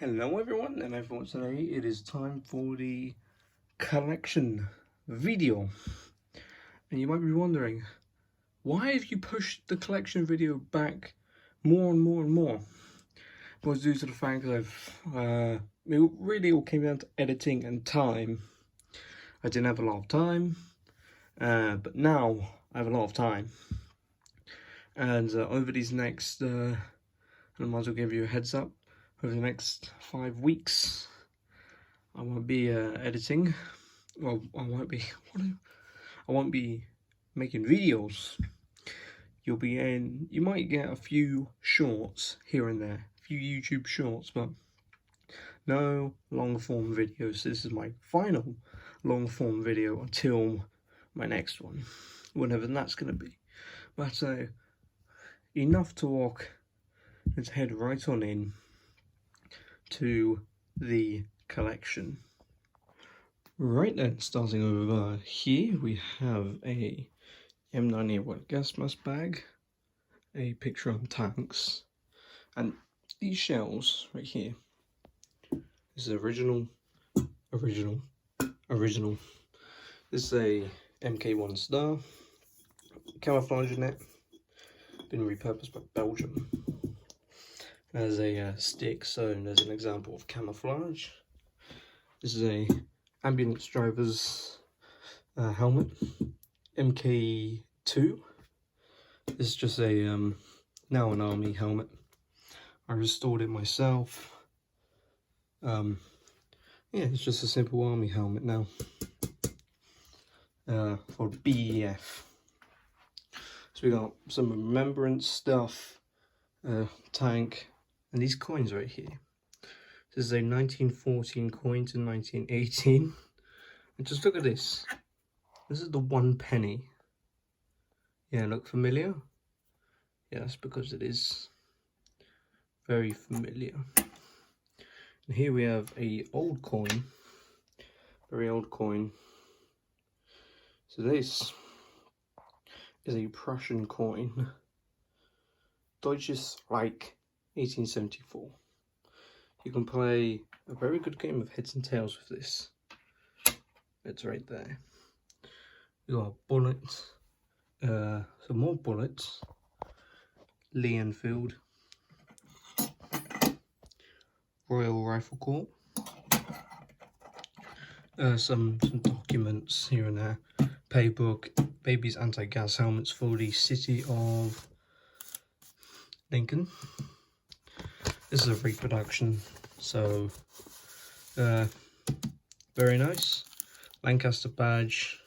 Hello everyone, and everyone, today it is time for the collection video. And you might be wondering, why have you pushed the collection video back more and more and more? Well, it's due to the fact that it really all came down to editing and time. I didn't have a lot of time, but now I have a lot of time. And over these next, and I might as well give you a heads up, over the next 5 weeks, I won't be editing. Well, I won't be making videos. You might get a few shorts here and there, a few YouTube shorts, but no long form videos. This is my final long form video until my next one, whenever that's gonna be. But enough talk. Let's head right on in to the collection. Right then, starting over here, we have a M98 gas mask bag, a picture on tanks, and these shells right here. This is original. This is a MK1 Star, camouflage net, been repurposed by Belgium. There's a stick, so there's an example of camouflage. This is a ambulance driver's helmet, MK2. This is just a now an army helmet. I restored it myself. Yeah, it's just a simple army helmet now for BEF. So we got some remembrance stuff, tank, and these coins right here. This is a 1914 coin to 1918. And just look at this. This is the 1 penny. Yeah, look familiar? Yeah, that's because it is very familiar. And here we have a old coin, very old coin. So this is a Prussian coin, Deutsches Reich, 1874. You can play a very good game of heads and tails with this. It's right there. We got bullets, some more bullets, Lee Enfield, Royal Rifle Corps, some documents here and there, paybook, baby's anti-gas helmets for the city of Lincoln. This is a reproduction, so very nice. Lancaster badge,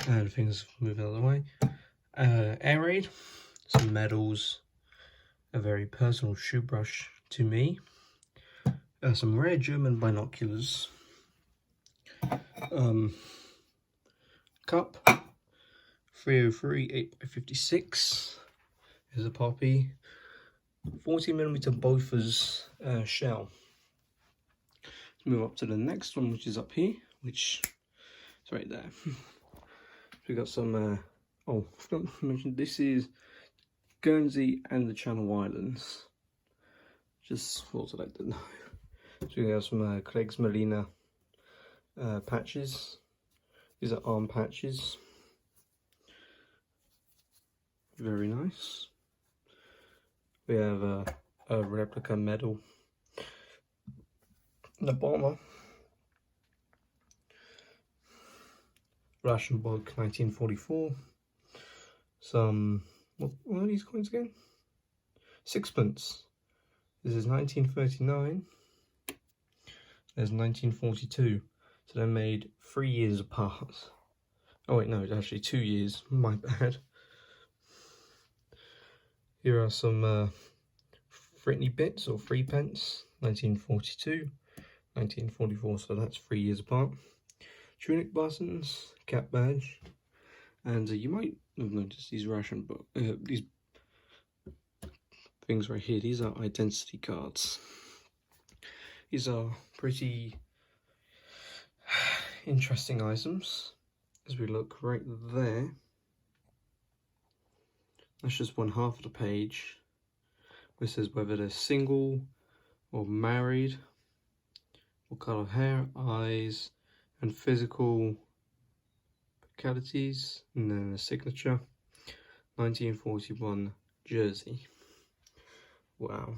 and things move out of the way. Air Raid, some medals, a very personal shoe brush to me, some rare German binoculars, cup, 303 8x56, here's a poppy, 40mm Bofors shell. Let's move up to the next one, which is up here, which is right there. So we got some, oh, I forgot to mention, this is Guernsey and the Channel Islands. Just thought I'd like to know. So we got some Kriegsmarine patches. These are arm patches. Very nice. We have a replica medal. The bomber. Raschenburg 1944. Some, what are these coins again? Sixpence. This is 1939. There's 1942. So they're made 3 years apart. Oh wait, no, it's actually 2 years. My bad. Here are some threepenny bits or 3p. 1942, 1944. So that's 3 years apart. Tunic buttons, cap badge, and you might have noticed these these things right here. These are identity cards. These are pretty interesting items. As we look right there, that's just one half of the page, which says whether they're single or married, what colour of hair, eyes, and physical peculiarities, and then a signature, 1941 jersey. Wow.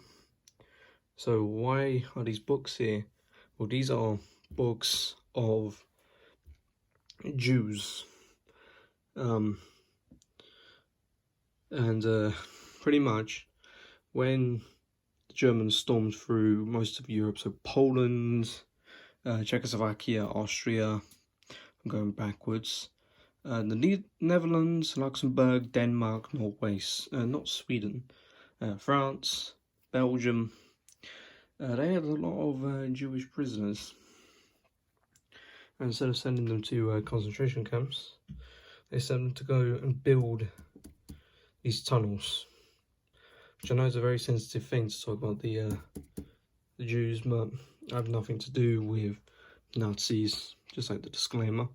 So why are these books here? Well, these are books of Jews. Pretty much when the Germans stormed through most of Europe, so Poland, Czechoslovakia, Austria, I'm going backwards, the Netherlands, Luxembourg, Denmark, Norway, not Sweden, France, Belgium, they had a lot of Jewish prisoners. And instead of sending them to concentration camps, they sent them to go and build these tunnels, which I know is a very sensitive thing to talk about the Jews, but I have nothing to do with Nazis, just like the disclaimer.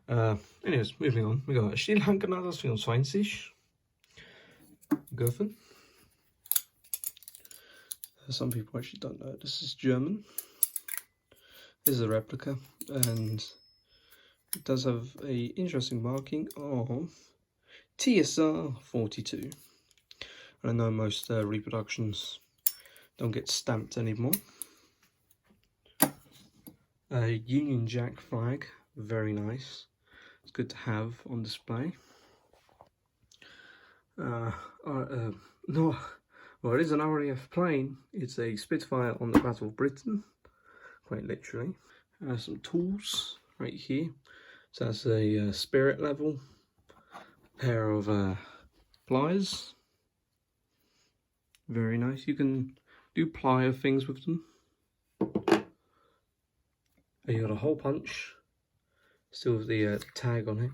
Anyways, moving on, we got Stillhankenadas 24 Gofen. Some people actually don't know this is German. This is a replica, and it does have a interesting marking of TSR 42. And I know most reproductions don't get stamped anymore. Union Jack flag, very nice. It's good to have on display. No, well, it is an RAF plane. It's a Spitfire on the Battle of Britain, quite literally. Some tools right here. So that's a spirit level, pair of pliers. Very nice. You can do plier things with them. You got a hole punch, still with the tag on it.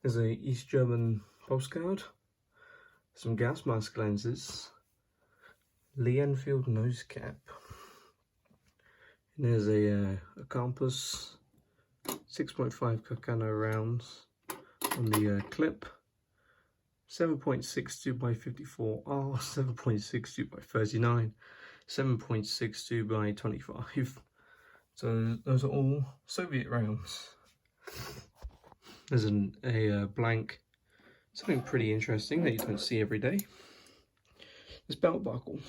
There's a East German postcard, some gas mask lenses, Lee Enfield nose cap, and there's a compass, 6.5 Carcano rounds on the clip, 7.62 by 54R, 7.62 by 39, 7.62 by 25. So those are all Soviet rounds. There's a blank, something pretty interesting that you don't see every day. This belt buckle.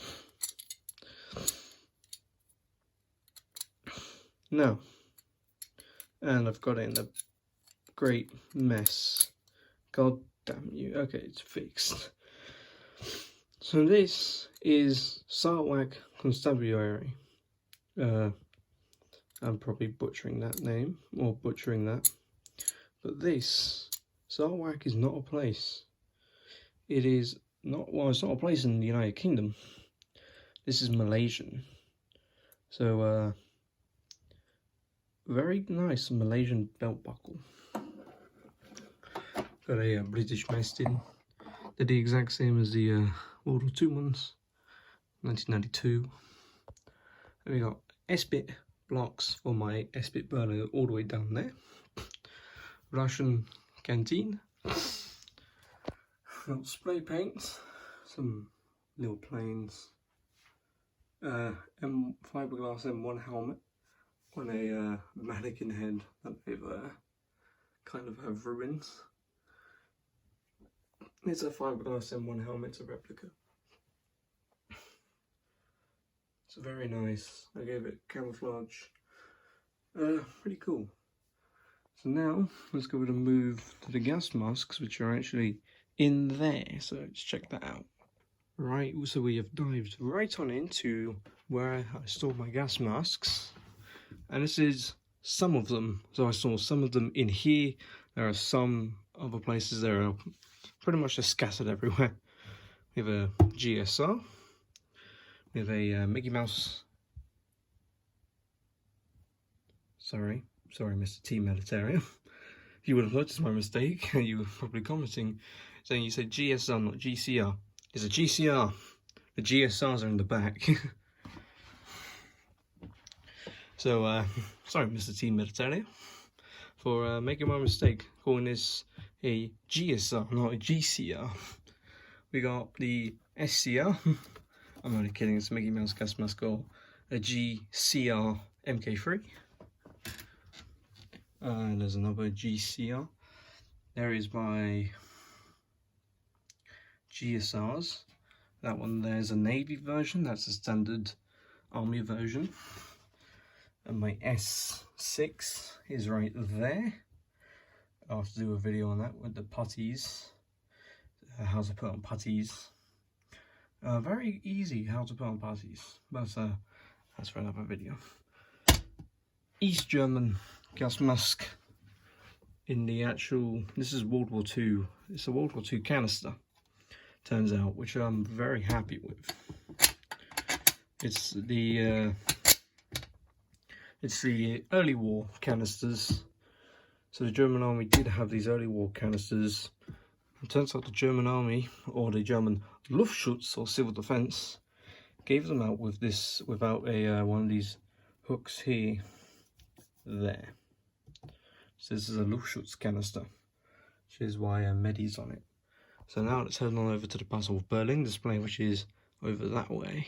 Now, and I've got it in a great mess. God damn you. Okay, it's fixed. So this is Sarwak Constabulary. I'm probably butchering that name, or butchering that. But this, Sarwak, is not a place. It is not, well, it's not a place in the United Kingdom. This is Malaysian. So, very nice Malaysian belt buckle. Got a British Mestin. They're the exact same as the World War II ones, 1992. And we got S-bit blocks for my S-bit burner all the way down there. Russian canteen. Got spray paints, some little planes, fiberglass M1 helmet on a mannequin head that they've kind of have ruins. It's a fiberglass M1 helmet, it's a replica. It's very nice. I gave it camouflage. Pretty cool. So now let's go ahead and move to the gas masks, which are actually in there. So let's check that out. Right, so we have dived right on into where I store my gas masks, and this is some of them. So I saw some of them in here. There are some other places that are pretty much just scattered everywhere. We have a GSR. We have a Mickey Mouse. Sorry, Mr. T Mediterranean. You would have noticed my mistake. You were probably commenting, saying you said GSR, not GCR. It's a GCR. The GSRs are in the back. So, sorry, Mr. T Mediterranean, for making my mistake, calling this a GSR, not a GCR. We got the SCR, I'm only kidding, it's a Mickey Mouse gas mask or a GCR MK3. And there's another GCR. There is my GSRs. That one there's a Navy version, that's a standard Army version. And my S6 is right there. I'll have to do a video on that with the putties. How to put on putties. Very easy how to put on putties, but that's for another video. East German gas mask in the actual, this is World War II, it's a World War II canister, turns out, which I'm very happy with. It's the early war canisters. So the German army did have these early war canisters. It turns out the German army, or the German Luftschutz, or civil defense, gave them out with this, without a one of these hooks here, there. So this is a Luftschutz canister, which is why Medi's on it. So now let's head on over to the Battle of Berlin display, which is over that way.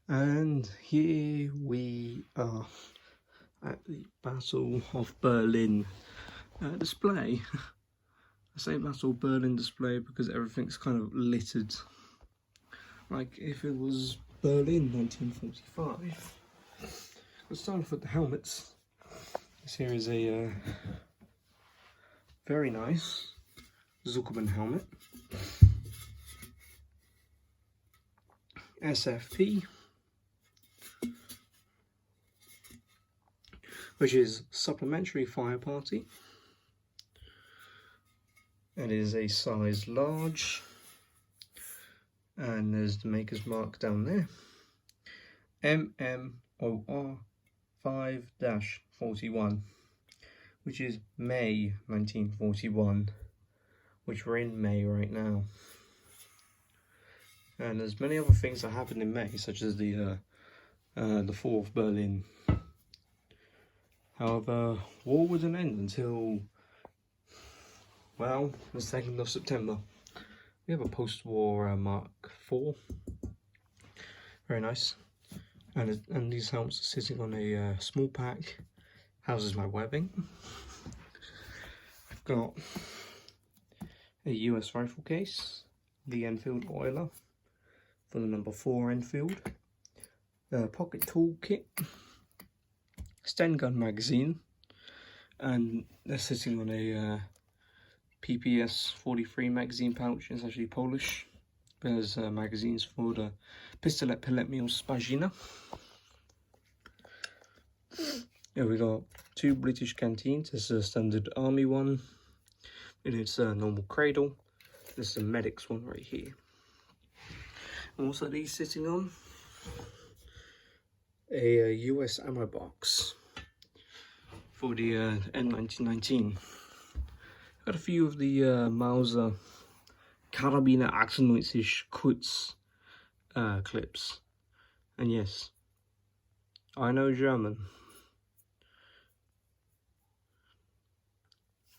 And here we are at the Battle of Berlin display. I say Battle of Berlin display because everything's kind of littered, like if it was Berlin 1945. Let's start off with the helmets. This here is a very nice Zuckerman helmet. SFP, which is Supplementary Fire Party. It is a size large, and there's the maker's mark down there. MMOR 5-41, which is May 1941, which we're in May right now. And there's many other things that happened in May, such as the fall of Berlin. However, war wouldn't end until, well, the 2nd of September. We have a post-war Mark IV. Very nice. And these helmets are sitting on a small pack. Houses my webbing. I've got a US rifle case, the Enfield Oiler for the number 4 Enfield, pocket tool kit, Sten gun magazine, and they're sitting on a PPS 43 magazine pouch. It's actually Polish. There's magazines for the Pistolet Pellet Spagina. Yeah, we got 2 British canteens. This is a standard army one. It is a normal cradle. This is a medic's one right here. And what's that he's sitting on? A US ammo box for the M1919. Got a few of the Mauser Karabiner 98 Kurz clips. And yes, I know German.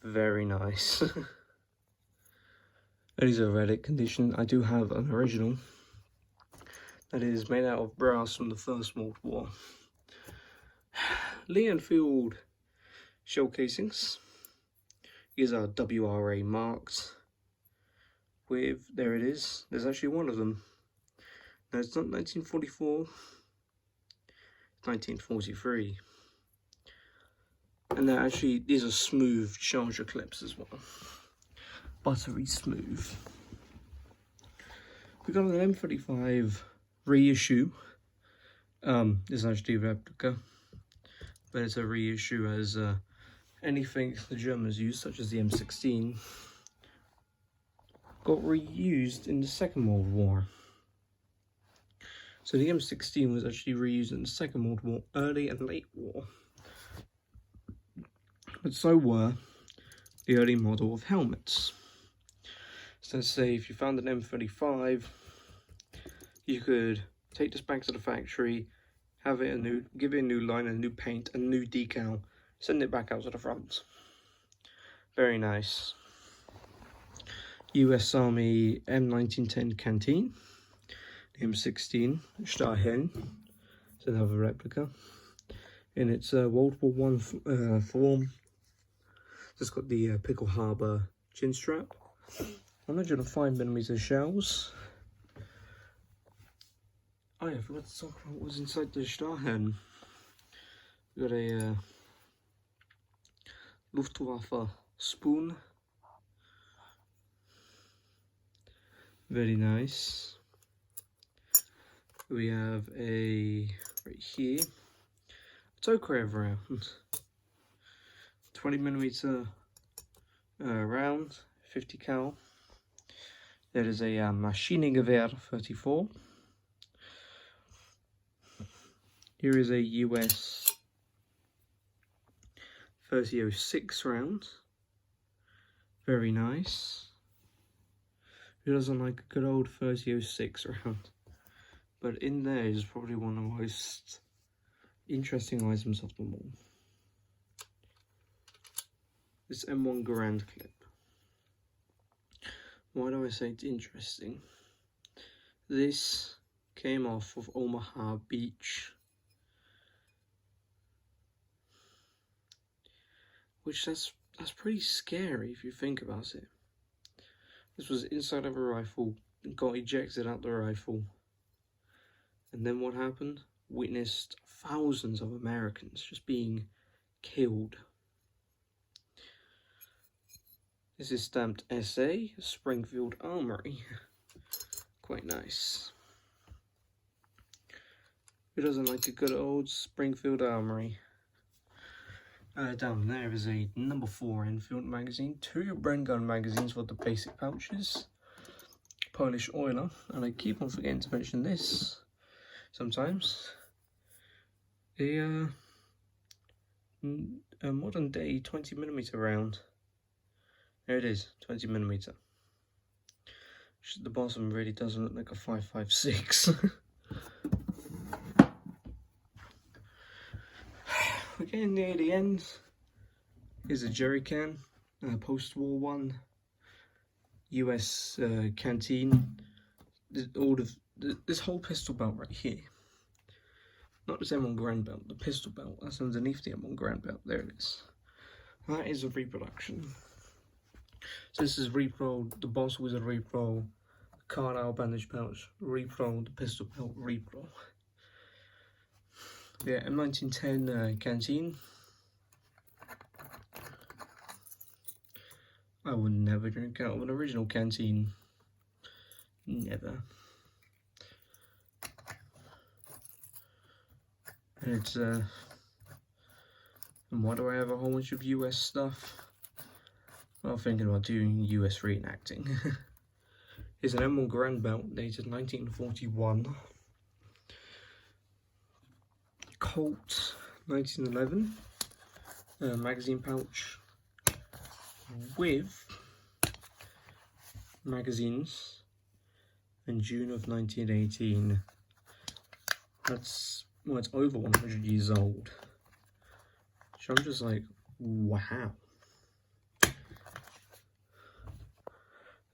Very nice. These are relic condition. I do have an original that is made out of brass from the First World War. Lee Enfield shell casings. These are WRA marked with, there it is, there's actually one of them. No, it's not 1944, it's 1943. And they're actually, these are smooth charger clips as well. Buttery smooth. We got an M35 reissue. It's actually a replica, but it's a reissue as anything the Germans used, such as the M16, got reused in the Second World War. So the M16 was actually reused in the Second World War, early and late war. But so were the early model of helmets. So let's say if you found an M35, you could take this back to the factory, have it give it a new line, a new paint, a new decal, send it back out to the front. Very nice. US Army M1910 canteen. M16 Starhen. It's another replica in its World War One form. It's got the Pickle Harbour chin strap. 105mm shells. Oh yeah, I forgot to talk about what was inside the Starhen. We got a Luftwaffe spoon. Very nice. We have a, right here, Tokarev round. 20mm round, 50 cal. There is a Maschinengewehr 34. Here is a US 3006 round. Very nice. Who doesn't like a good old 3006 round? But in there is probably one of the most interesting items of them all. This M1 Garand clip. Why do I say it's interesting? This came off of Omaha Beach, which that's pretty scary if you think about it. This was inside of a rifle, got ejected out the rifle, and then what happened? Witnessed thousands of Americans just being killed. This is stamped SA, Springfield Armory. Quite nice. Who doesn't like a good old Springfield Armory? Down there is a number 4 Enfield magazine, 2 Bren Gun magazines for the basic pouches, Polish oiler, and I keep on forgetting to mention this sometimes, a modern day 20mm round. There it is, 20mm. Which at the bottom really doesn't look like a 5.56. We're getting near the end. Here's a jerry can, post-war one, US canteen. This whole pistol belt right here. Not this M1 Garand belt, the pistol belt. That's underneath the M1 Garand belt. There it is. That is a reproduction. So this is repro, the Boss Wizard repro, the Carlisle bandage pouch repro, the pistol belt repro. Yeah, M1910 canteen. I would never drink out of an original canteen. Never. And it's and why do I have a whole bunch of US stuff? Well, thinking about doing US reenacting. Here's an M1 Garand belt dated 1941. Colt 1911 magazine pouch with magazines in June of 1918. That's, well, it's over 100 years old. So I'm just like, wow.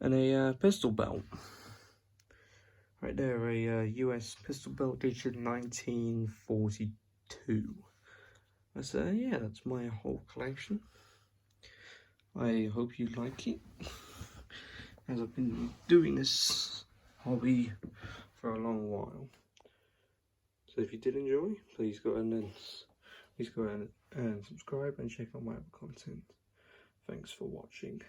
And a pistol belt. Right there, a US pistol belt dated 1942. So yeah, that's my whole collection. I hope you like it, as I've been doing this hobby for a long while. So if you did enjoy, please go ahead and subscribe and check out my other content. Thanks for watching.